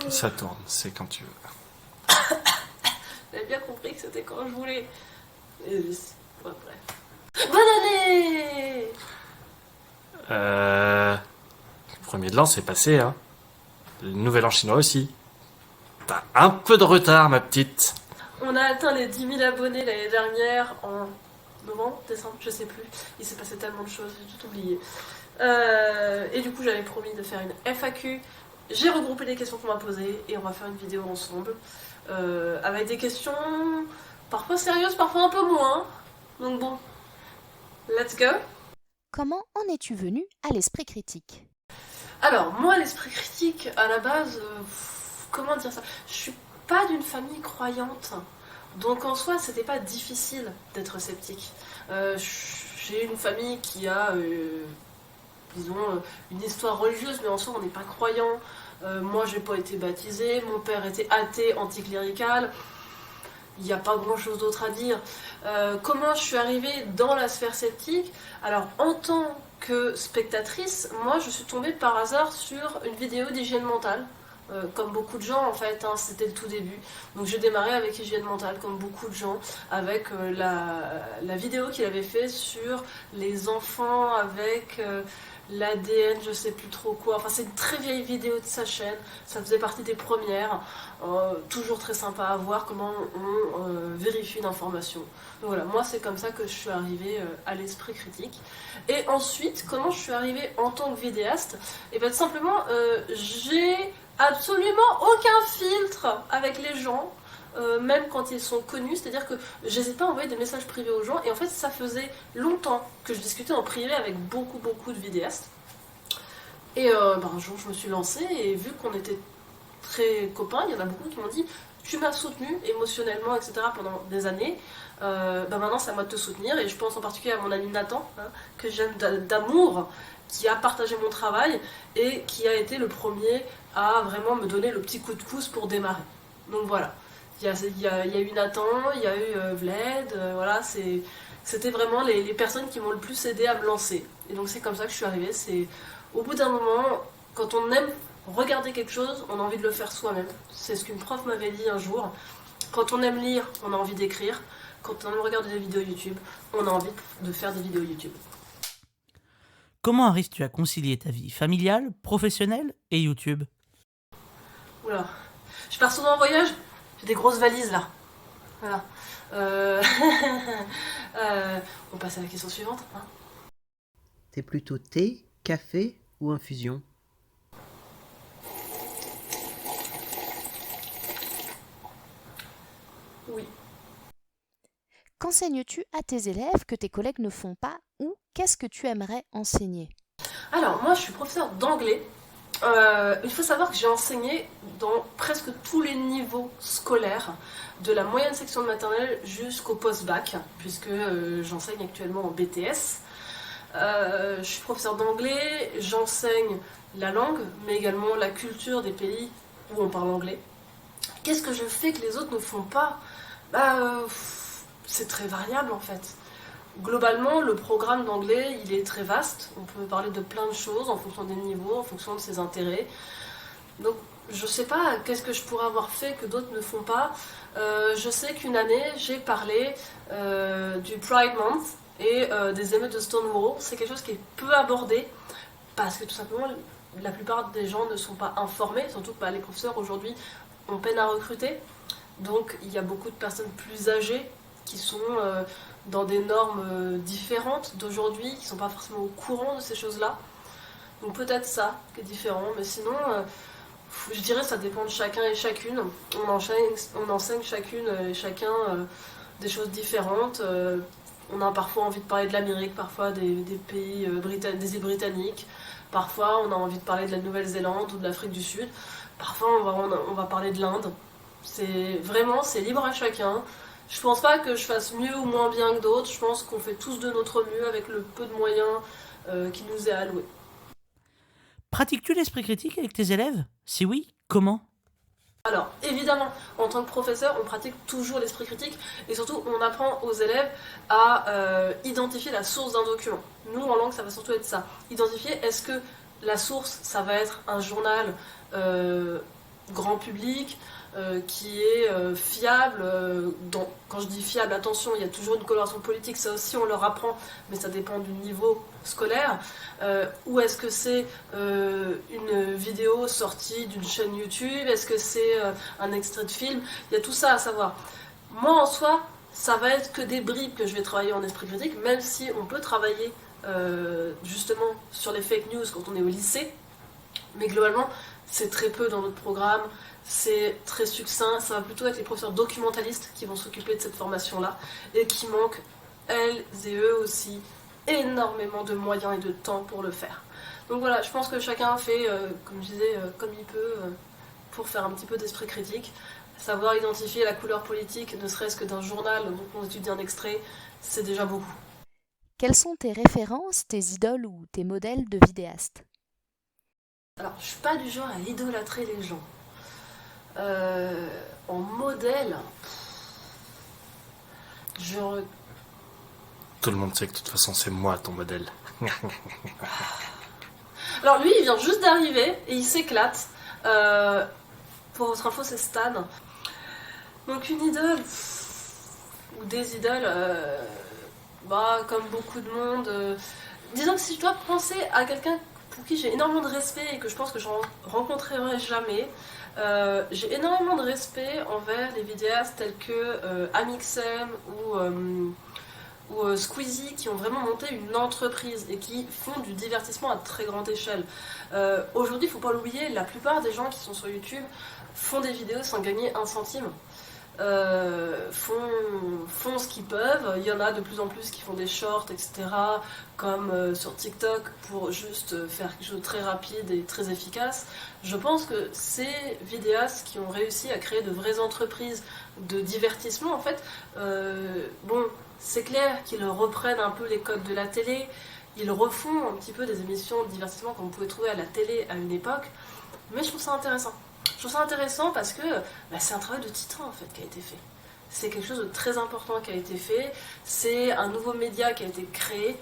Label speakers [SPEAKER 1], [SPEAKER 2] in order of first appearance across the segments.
[SPEAKER 1] Ça tourne, c'est quand tu veux.
[SPEAKER 2] J'avais bien compris que c'était quand je voulais. Ouais, bref. Bonne année!
[SPEAKER 1] Le premier de l'an, c'est passé, hein. Le nouvel an chinois aussi. T'as un peu de retard, ma petite.
[SPEAKER 2] On a atteint les 10 000 abonnés l'année dernière en novembre, décembre, je sais plus. Il s'est passé tellement de choses, j'ai tout oublié. Et du coup, j'avais promis de faire une FAQ. J'ai regroupé les questions qu'on m'a posées et on va faire une vidéo ensemble. Avec des questions parfois sérieuses, parfois un peu moins. Donc bon, let's go.
[SPEAKER 3] Comment en es-tu venu à l'esprit critique?
[SPEAKER 2] Alors, moi, l'esprit critique, à la base, comment dire ça? Je suis pas d'une famille croyante. Donc en soi, c'était pas difficile d'être sceptique. J'ai une famille qui a, disons, une histoire religieuse, mais en soi, on n'est pas croyant. Moi, j'ai pas été baptisée, mon père était athée, anticlérical. Il n'y a pas grand chose d'autre à dire. Comment je suis arrivée dans la sphère sceptique? Alors, en tant que spectatrice, moi, je suis tombée par hasard sur une vidéo d'hygiène mentale. Comme beaucoup de gens en fait, hein, c'était le tout début. Donc j'ai démarré avec hygiène mentale, comme beaucoup de gens, avec la vidéo qu'il avait fait sur les enfants avec l'ADN, je sais plus trop quoi. Enfin, c'est une très vieille vidéo de sa chaîne, ça faisait partie des premières. Toujours très sympa à voir comment on vérifie une information. Donc voilà, moi c'est comme ça que je suis arrivée à l'esprit critique. Et ensuite, comment je suis arrivée en tant que vidéaste? Et bien tout simplement, j'ai absolument aucun filtre avec les gens, même quand ils sont connus, c'est-à-dire que j'hésite pas à envoyer des messages privés aux gens, et en fait ça faisait longtemps que je discutais en privé avec beaucoup de vidéastes. Et un jour je me suis lancée, et vu qu'on était très copains, il y en a beaucoup qui m'ont dit tu m'as soutenu émotionnellement, etc. pendant des années, maintenant c'est à moi de te soutenir, et je pense en particulier à mon ami Nathan, hein, que j'aime d'amour, qui a partagé mon travail et qui a été le premier à vraiment me donner le petit coup de pouce pour démarrer. Donc voilà, il y a eu Nathan, il y a eu Vlad, voilà, c'était vraiment les personnes qui m'ont le plus aidé à me lancer. Et donc c'est comme ça que je suis arrivée, c'est au bout d'un moment, quand on aime regarder quelque chose, on a envie de le faire soi-même. C'est ce qu'une prof m'avait dit un jour. Quand on aime lire, on a envie d'écrire. Quand on aime regarder des vidéos YouTube, on a envie de faire des vidéos YouTube.
[SPEAKER 4] Comment arrives-tu à concilier ta vie familiale, professionnelle et YouTube?
[SPEAKER 2] Oula, je pars souvent en voyage, j'ai des grosses valises là. Voilà. Euh, on passe à la question suivante. Hein.
[SPEAKER 5] T'es plutôt thé, café ou infusion?
[SPEAKER 2] Oui.
[SPEAKER 3] Qu'enseignes-tu à tes élèves que tes collègues ne font pas ou qu'est-ce que tu aimerais enseigner?
[SPEAKER 2] Alors, moi, je suis professeure d'anglais. Il faut savoir que j'ai enseigné dans presque tous les niveaux scolaires, de la moyenne section de maternelle jusqu'au post-bac, puisque j'enseigne actuellement en BTS. Je suis professeure d'anglais, j'enseigne la langue, mais également la culture des pays où on parle anglais. Qu'est-ce que je fais que les autres ne font pas? C'est très variable en fait. Globalement, le programme d'anglais, il est très vaste. On peut parler de plein de choses en fonction des niveaux, en fonction de ses intérêts. Donc, je sais pas qu'est-ce que je pourrais avoir fait que d'autres ne font pas. Je sais qu'une année, j'ai parlé du Pride Month et des émeutes de Stonewall. C'est quelque chose qui est peu abordé parce que tout simplement, la plupart des gens ne sont pas informés, surtout que les professeurs aujourd'hui ont peine à recruter. Donc, il y a beaucoup de personnes plus âgées qui sont dans des normes différentes d'aujourd'hui, qui ne sont pas forcément au courant de ces choses-là. Donc peut-être ça qui est différent, mais sinon, je dirais que ça dépend de chacun et chacune. On enseigne chacune et chacun des choses différentes. On a parfois envie de parler de l'Amérique, parfois des pays des îles britanniques. Parfois, on a envie de parler de la Nouvelle-Zélande ou de l'Afrique du Sud. Parfois, on va parler de l'Inde. C'est libre à chacun. Je pense pas que je fasse mieux ou moins bien que d'autres. Je pense qu'on fait tous de notre mieux avec le peu de moyens qui nous est alloué.
[SPEAKER 4] Pratiques-tu l'esprit critique avec tes élèves? Si oui, comment?
[SPEAKER 2] Alors, évidemment, en tant que professeur, on pratique toujours l'esprit critique et surtout, on apprend aux élèves à identifier la source d'un document. Nous, en langue, ça va surtout être ça. Identifier, est-ce que la source, ça va être un journal grand public, qui est fiable. Quand je dis fiable, attention, il y a toujours une coloration politique, ça aussi on leur apprend, mais ça dépend du niveau scolaire. Ou est-ce que c'est une vidéo sortie d'une chaîne YouTube? Est-ce que c'est un extrait de film? Il y a tout ça à savoir. Moi en soi, ça va être que des bribes que je vais travailler en esprit critique, même si on peut travailler justement sur les fake news quand on est au lycée. Mais globalement, c'est très peu dans notre programme, c'est très succinct, ça va plutôt être les professeurs documentalistes qui vont s'occuper de cette formation-là, et qui manquent, elles et eux aussi, énormément de moyens et de temps pour le faire. Donc voilà, je pense que chacun fait, comme je disais, comme il peut, pour faire un petit peu d'esprit critique. Savoir identifier la couleur politique, ne serait-ce que d'un journal dont on étudie un extrait, c'est déjà beaucoup.
[SPEAKER 3] Quelles sont tes références, tes idoles ou tes modèles de vidéastes?
[SPEAKER 2] Alors, je suis pas du genre à idolâtrer les gens. En modèle, je...
[SPEAKER 1] Tout le monde sait que de toute façon c'est moi ton modèle.
[SPEAKER 2] Alors lui, il vient juste d'arriver et il s'éclate. Pour votre info, c'est Stan. Donc une idole, ou des idoles, comme beaucoup de monde. Disons que si je dois penser à quelqu'un pour qui j'ai énormément de respect et que je pense que je rencontrerai jamais, j'ai énormément de respect envers les vidéastes tels que Amixem ou Squeezie, qui ont vraiment monté une entreprise et qui font du divertissement à très grande échelle. Aujourd'hui, il ne faut pas l'oublier, la plupart des gens qui sont sur YouTube font des vidéos sans gagner un centime. Font ce qu'ils peuvent. Il y en a de plus en plus qui font des shorts, etc., comme sur TikTok, pour juste faire quelque chose de très rapide et très efficace. Je pense que ces vidéastes qui ont réussi à créer de vraies entreprises de divertissement, en fait, c'est clair qu'ils reprennent un peu les codes de la télé, ils refont un petit peu des émissions de divertissement qu'on pouvait trouver à la télé à une époque, mais je trouve ça intéressant. Je trouve ça intéressant parce que c'est un travail de titan en fait qui a été fait. C'est quelque chose de très important qui a été fait, c'est un nouveau média qui a été créé,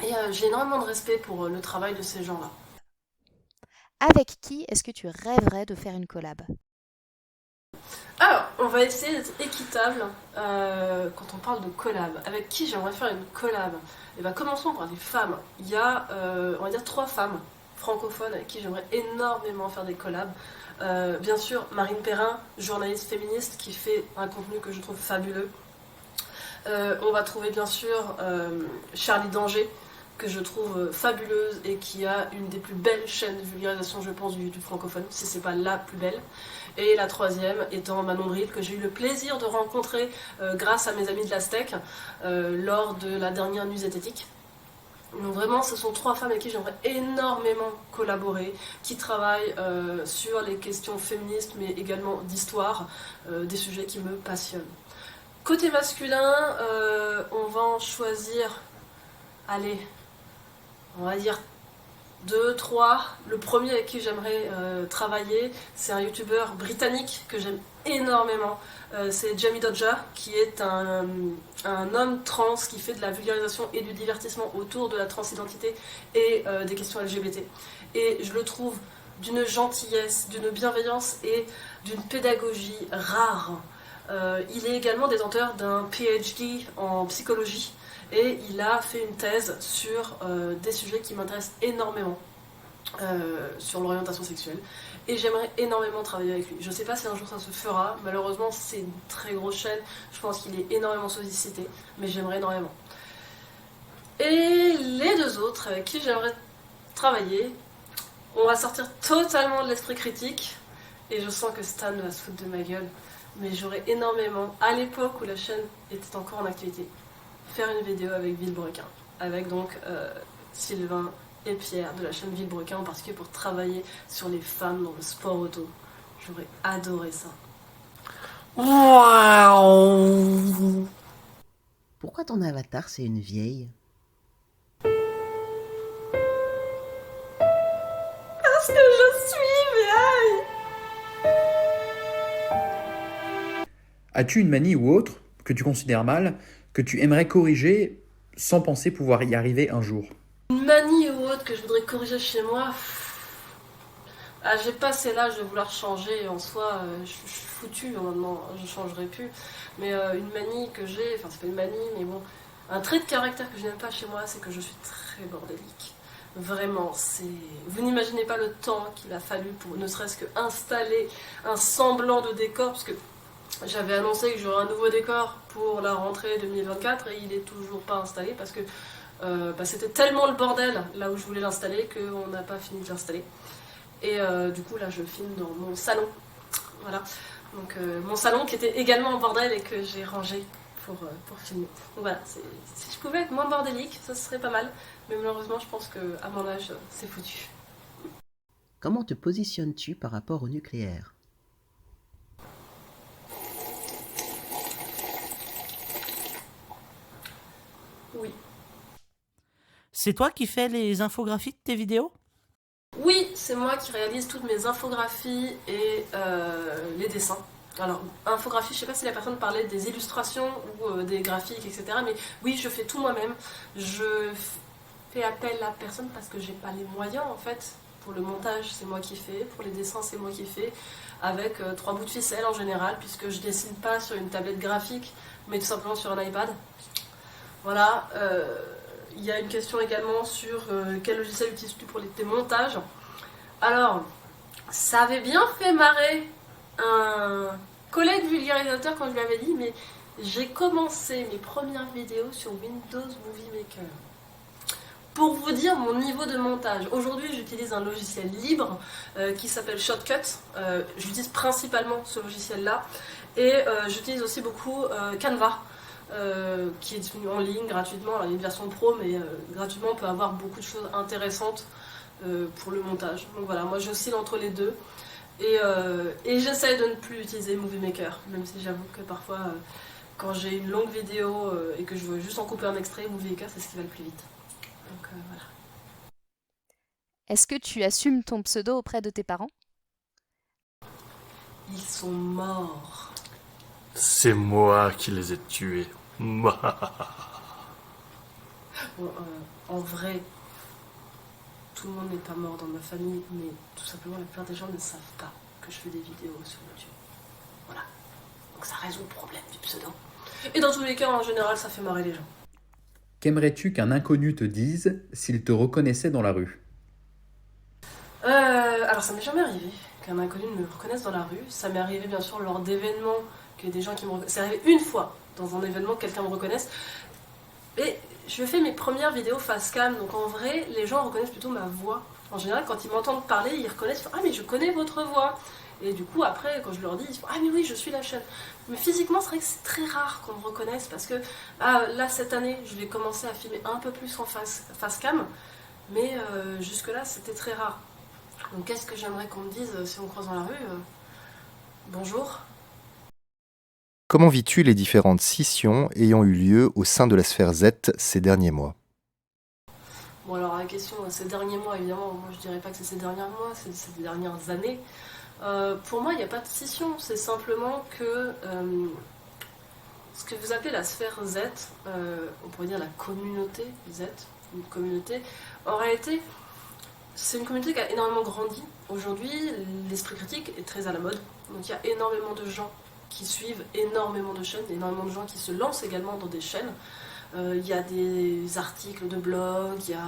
[SPEAKER 2] et j'ai énormément de respect pour le travail de ces gens-là.
[SPEAKER 3] Avec qui est-ce que tu rêverais de faire une collab?
[SPEAKER 2] Alors, on va essayer d'être équitable quand on parle de collab. Avec qui j'aimerais faire une collab? Et bien, commençons par les femmes. Il y a, on va dire, 3 femmes francophones avec qui j'aimerais énormément faire des collabs. Bien sûr, Marine Perrin, journaliste féministe qui fait un contenu que je trouve fabuleux. On va trouver bien sûr Charlie Danger, que je trouve fabuleuse et qui a une des plus belles chaînes de vulgarisation, je pense, du YouTube francophone, si c'est pas la plus belle. Et la troisième étant Manon Bril, que j'ai eu le plaisir de rencontrer grâce à mes amis de la Steak lors de la dernière Nuit Zététique. Donc vraiment, ce sont 3 femmes avec qui j'aimerais énormément collaborer, qui travaillent sur les questions féministes, mais également d'histoire, des sujets qui me passionnent. Côté masculin, on va en choisir, allez, on va dire 2, 3. Le premier avec qui j'aimerais travailler, c'est un youtubeur britannique que j'aime énormément. C'est Jamie Dodger, qui est un homme trans qui fait de la vulgarisation et du divertissement autour de la transidentité et des questions LGBT. Et je le trouve d'une gentillesse, d'une bienveillance et d'une pédagogie rare. Il est également détenteur d'un PhD en psychologie et il a fait une thèse sur des sujets qui m'intéressent énormément, sur l'orientation sexuelle. Et j'aimerais énormément travailler avec lui. Je ne sais pas si un jour ça se fera. Malheureusement, c'est une très grosse chaîne. Je pense qu'il est énormément sollicité. Mais j'aimerais énormément. Et les 2 autres avec qui j'aimerais travailler, on va sortir totalement de l'esprit critique. Et je sens que Stan va se foutre de ma gueule. Mais j'aurais énormément, à l'époque où la chaîne était encore en activité, faire une vidéo avec Villebrequin. Avec donc Sylvain et Pierre de la chaîne Villebrequin, en particulier pour travailler sur les femmes dans le sport auto. J'aurais adoré ça.
[SPEAKER 1] Waouh!
[SPEAKER 5] Pourquoi ton avatar c'est une vieille?
[SPEAKER 2] Parce que je suis vieille!
[SPEAKER 6] As-tu une manie ou autre que tu considères mal, que tu aimerais corriger sans penser pouvoir y arriver un jour?
[SPEAKER 2] Une manie ou autre que je voudrais corriger chez moi, Ah, j'ai passé l'âge de vouloir changer, en soi, je suis foutue maintenant, je changerai plus. Mais une manie que j'ai, enfin c'est pas une manie, mais bon, un trait de caractère que je n'aime pas chez moi, c'est que je suis très bordélique. Vraiment, vous n'imaginez pas le temps qu'il a fallu pour ne serait-ce que installer un semblant de décor, parce que j'avais annoncé que j'aurais un nouveau décor pour la rentrée 2024 et il est toujours pas installé parce que c'était tellement le bordel là où je voulais l'installer qu'on n'a pas fini de l'installer. Et du coup là je filme dans mon salon. Voilà. Donc mon salon qui était également en bordel et que j'ai rangé pour filmer. Donc voilà, si je pouvais être moins bordélique, ça serait pas mal. Mais malheureusement je pense qu'à mon âge c'est foutu.
[SPEAKER 5] Comment te positionnes-tu par rapport au nucléaire?
[SPEAKER 2] Oui.
[SPEAKER 4] C'est toi qui fais les infographies de tes vidéos?
[SPEAKER 2] Oui, c'est moi qui réalise toutes mes infographies et les dessins. Alors, infographie, je sais pas si la personne parlait des illustrations ou des graphiques, etc. Mais oui, je fais tout moi-même. Je fais appel à personne parce que j'ai pas les moyens en fait. Pour le montage, c'est moi qui fais. Pour les dessins, c'est moi qui fais. Avec 3 bouts de ficelle en général, puisque je dessine pas sur une tablette graphique, mais tout simplement sur un iPad. Voilà. Il y a une question également sur quel logiciel utilises-tu pour tes montages. Alors, ça avait bien fait marrer un collègue vulgarisateur quand je lui avais dit, mais j'ai commencé mes premières vidéos sur Windows Movie Maker. Pour vous dire mon niveau de montage, aujourd'hui j'utilise un logiciel libre qui s'appelle Shotcut. J'utilise principalement ce logiciel-là et j'utilise aussi beaucoup Canva. Qui est disponible en ligne gratuitement. Alors, il y a une version pro, mais gratuitement on peut avoir beaucoup de choses intéressantes pour le montage. Donc voilà, moi j'oscille entre les deux et j'essaie de ne plus utiliser Movie Maker, même si j'avoue que parfois quand j'ai une longue vidéo et que je veux juste en couper un extrait, Movie Maker c'est ce qui va le plus vite. Donc voilà.
[SPEAKER 3] Est-ce que tu assumes ton pseudo auprès de tes parents?
[SPEAKER 2] Ils sont morts.
[SPEAKER 1] C'est moi qui les ai tués.
[SPEAKER 2] Bon, en vrai, tout le monde n'est pas mort dans ma famille, mais tout simplement la plupart des gens ne savent pas que je fais des vidéos sur YouTube. Voilà. Donc ça résout le problème du pseudo. Et dans tous les cas, en général, ça fait marrer les gens.
[SPEAKER 6] Qu'aimerais-tu qu'un inconnu te dise s'il te reconnaissait dans la rue?
[SPEAKER 2] Alors ça m'est jamais arrivé qu'un inconnu me reconnaisse dans la rue. Ça m'est arrivé bien sûr lors d'événements, que des gens qui me reconnaissent. C'est arrivé une fois dans un événement que quelqu'un me reconnaisse. Et je fais mes premières vidéos face cam, donc en vrai, les gens reconnaissent plutôt ma voix. En général, quand ils m'entendent parler, ils reconnaissent, ils font, ah mais je connais votre voix. Et du coup, après, quand je leur dis, ils font, ah mais oui, je suis la chaîne. Mais physiquement, c'est vrai que c'est très rare qu'on me reconnaisse parce que là, cette année, je vais commencer à filmer un peu plus en face cam, mais jusque-là, c'était très rare. Donc qu'est-ce que j'aimerais qu'on me dise si on me croise dans la rue bonjour.
[SPEAKER 7] Comment vis-tu les différentes scissions ayant eu lieu au sein de la sphère Z ces derniers mois?
[SPEAKER 2] Bon alors la question, ces derniers mois, évidemment, moi je dirais pas que c'est ces derniers mois, c'est ces dernières années. Pour moi, il n'y a pas de scission, c'est simplement que ce que vous appelez la sphère Z, on pourrait dire la communauté Z, une communauté, en réalité, c'est une communauté qui a énormément grandi. Aujourd'hui, l'esprit critique est très à la mode, donc il y a énormément de gens qui suivent énormément de chaînes, énormément de gens qui se lancent également dans des chaînes. Il y a des articles de blog, il y a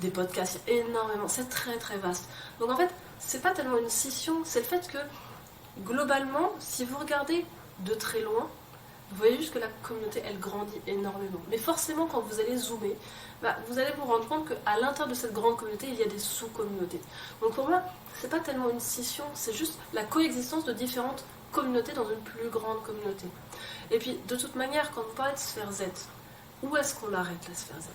[SPEAKER 2] des podcasts, il y a énormément, c'est très très vaste. Donc en fait, c'est pas tellement une scission, c'est le fait que globalement, si vous regardez de très loin, vous voyez juste que la communauté, elle grandit énormément. Mais forcément, quand vous allez zoomer, vous allez vous rendre compte qu'à l'intérieur de cette grande communauté, il y a des sous-communautés. Donc pour moi, c'est pas tellement une scission, c'est juste la coexistence de différentes communautés dans une plus grande communauté. Et puis, de toute manière, quand vous parlez de sphère Z, où est-ce qu'on l'arrête, la sphère Z?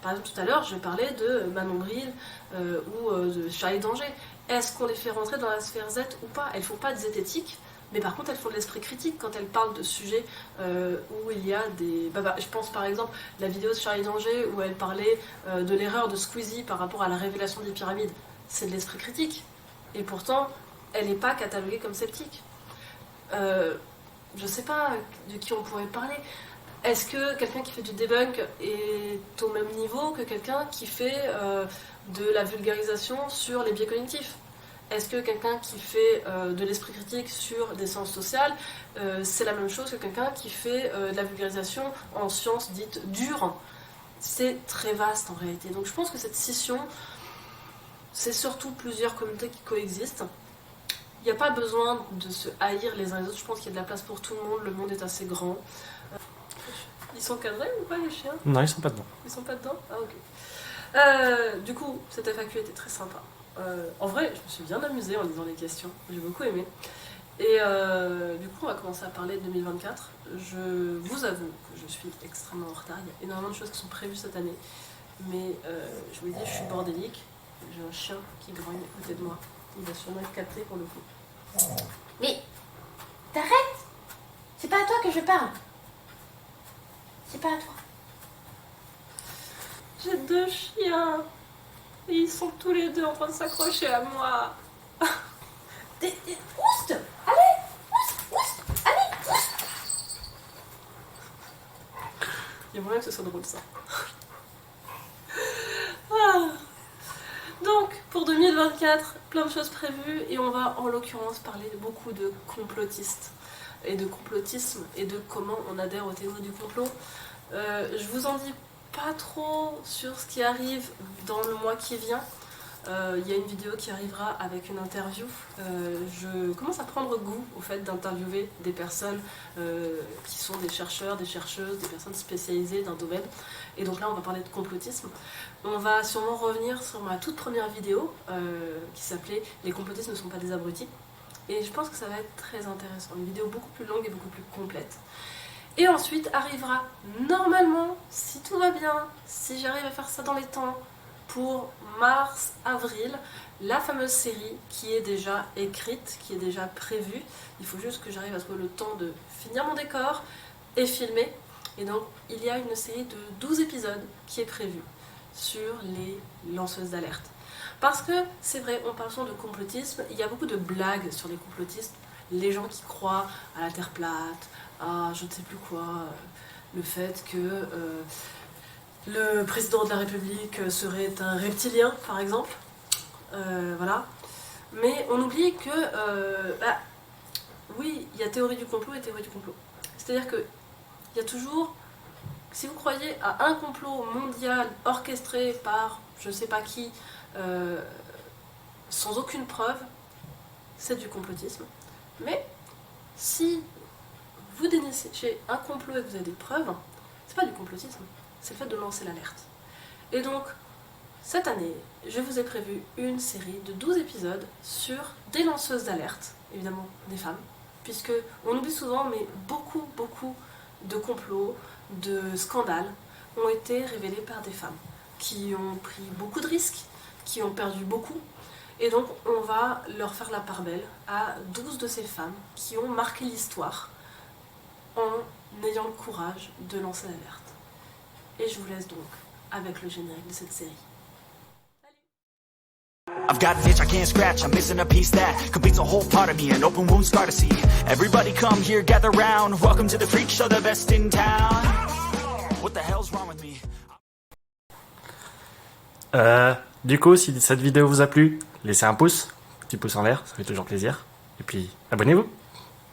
[SPEAKER 2] Par exemple, tout à l'heure, je parlais de Manon Bril ou de Charlie Danger. Est-ce qu'on les fait rentrer dans la sphère Z ou pas? Elles ne font pas de zététique, mais par contre, elles font de l'esprit critique quand elles parlent de sujets où il y a des... je pense par exemple la vidéo de Charlie Danger où elle parlait de l'erreur de Squeezie par rapport à la révélation des pyramides. C'est de l'esprit critique. Et pourtant, elle n'est pas cataloguée comme sceptique. Je ne sais pas de qui on pourrait parler. Est-ce que quelqu'un qui fait du debunk est au même niveau que quelqu'un qui fait de la vulgarisation sur les biais cognitifs? Est-ce que quelqu'un qui fait de l'esprit critique sur des sciences sociales, c'est la même chose que quelqu'un qui fait de la vulgarisation en sciences dites dures? C'est très vaste en réalité. Donc je pense que cette scission, c'est surtout plusieurs communautés qui coexistent. Il n'y a pas besoin de se haïr les uns les autres. Je pense qu'il y a de la place pour tout le monde est assez grand. Ils sont cadrés ou pas les chiens?
[SPEAKER 1] Non, ils sont pas dedans.
[SPEAKER 2] Ils sont pas dedans? Ah ok. Du coup, cette FAQ était très sympa. En vrai, je me suis bien amusée en lisant les questions. J'ai beaucoup aimé. Et du coup, on va commencer à parler de 2024. Je vous avoue que je suis extrêmement en retard. Il y a énormément de choses qui sont prévues cette année. Mais je vous dis, je suis bordélique. J'ai un chien qui grogne à côté de moi. Il va sûrement être capté pour le coup.
[SPEAKER 3] Mais t'arrêtes! C'est pas à toi que je parle. C'est pas à toi.
[SPEAKER 2] J'ai 2 chiens. Et ils sont tous les 2 en train de s'accrocher à moi.
[SPEAKER 3] Oust! Allez! Oust! Allez! Oust!
[SPEAKER 2] Il y a moyen que ce soit drôle ça. Ah. Donc, pour 2024, plein de choses prévues et on va en l'occurrence parler beaucoup de complotistes et de complotisme et de comment on adhère aux théories du complot. Je vous en dis pas trop sur ce qui arrive dans le mois qui vient. Il y a une vidéo qui arrivera avec une interview. Je commence à prendre goût au fait d'interviewer des personnes qui sont des chercheurs, des chercheuses, des personnes spécialisées d'un domaine. Et donc là, on va parler de complotisme. On va sûrement revenir sur ma toute première vidéo qui s'appelait « Les complotistes ne sont pas des abrutis ». Et je pense que ça va être très intéressant. Une vidéo beaucoup plus longue et beaucoup plus complète. Et ensuite arrivera normalement, si tout va bien, si j'arrive à faire ça dans les temps, pour mars-avril, la fameuse série qui est déjà écrite, qui est déjà prévue. Il faut juste que j'arrive à trouver le temps de finir mon décor et filmer. Et donc, il y a une série de 12 épisodes qui est prévue sur les lanceuses d'alerte. Parce que, c'est vrai, on parle souvent de complotisme, il y a beaucoup de blagues sur les complotistes. Les gens qui croient à la Terre plate, à je ne sais plus quoi, le fait que le président de la République serait un reptilien, par exemple. Voilà. Mais on oublie que, oui, il y a théorie du complot et théorie du complot. C'est-à-dire que il y a toujours, si vous croyez à un complot mondial orchestré par je ne sais pas qui, sans aucune preuve, c'est du complotisme. Mais si vous dénichez un complot et que vous avez des preuves, c'est pas du complotisme, c'est le fait de lancer l'alerte. Et donc, cette année, je vous ai prévu une série de 12 épisodes sur des lanceuses d'alerte, évidemment des femmes, puisque on oublie souvent, mais beaucoup de complots, de scandales ont été révélés par des femmes qui ont pris beaucoup de risques, qui ont perdu beaucoup. Et donc on va leur faire la part belle à 12 de ces femmes qui ont marqué l'histoire en ayant le courage de lancer l'alerte. Et je vous laisse donc avec le générique de cette série.
[SPEAKER 8] I've got an itch I can't scratch, I'm missing a piece that completes a whole part of me, an open wound scar to see. Everybody come here, gather round, welcome to the freak show, the best in town. What the hell's wrong with me?
[SPEAKER 1] Du coup, si cette vidéo vous a plu, laissez un pouce, petit pouce en l'air, ça fait toujours plaisir. Et puis, abonnez-vous.